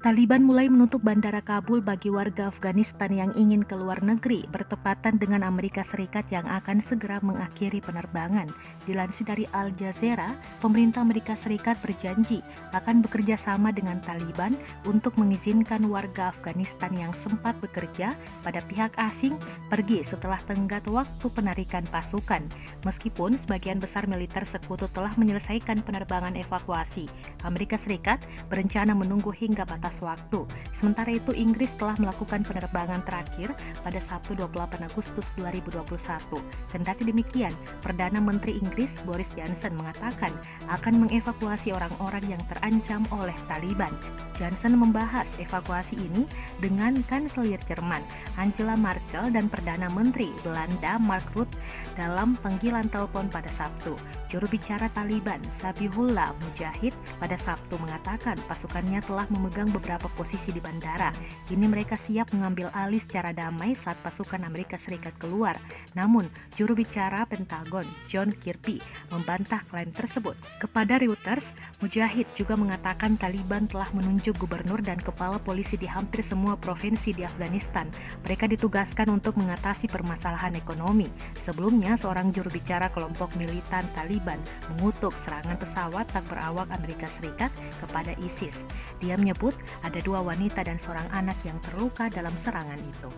Taliban mulai menutup bandara Kabul bagi warga Afghanistan yang ingin ke luar negeri, bertepatan dengan Amerika Serikat yang akan segera mengakhiri penerbangan. Dilansir dari Al Jazeera, pemerintah Amerika Serikat berjanji akan bekerja sama dengan Taliban untuk mengizinkan warga Afghanistan yang sempat bekerja pada pihak asing pergi setelah tenggat waktu penarikan pasukan. Meskipun sebagian besar militer sekutu telah menyelesaikan penerbangan evakuasi, Amerika Serikat berencana menunggu hingga batas waktu. Sementara itu, Inggris telah melakukan penerbangan terakhir pada Sabtu 28 Agustus 2021. Kendati demikian, Perdana Menteri Inggris Boris Johnson mengatakan akan mengevakuasi orang-orang yang terancam oleh Taliban. Johnson membahas evakuasi ini dengan Kanselir Jerman Angela Merkel dan Perdana Menteri Belanda Mark Rutte dalam panggilan telepon pada Sabtu. Juru bicara Taliban Zabihullah Mujahid pada Sabtu mengatakan pasukannya telah memegang beberapa posisi di bandara. Kini mereka siap mengambil alih secara damai saat pasukan Amerika Serikat keluar. Namun, juru bicara Pentagon John Kirby membantah klaim tersebut. Kepada Reuters, Mujahid juga mengatakan Taliban telah menunjuk gubernur dan kepala polisi di hampir semua provinsi di Afghanistan. Mereka ditugaskan untuk mengatasi permasalahan ekonomi. Sebelumnya, seorang juru bicara kelompok militan Taliban mengutuk serangan pesawat tak berawak Amerika Serikat kepada ISIS. Dia menyebut ada 2 wanita dan seorang anak yang terluka dalam serangan itu.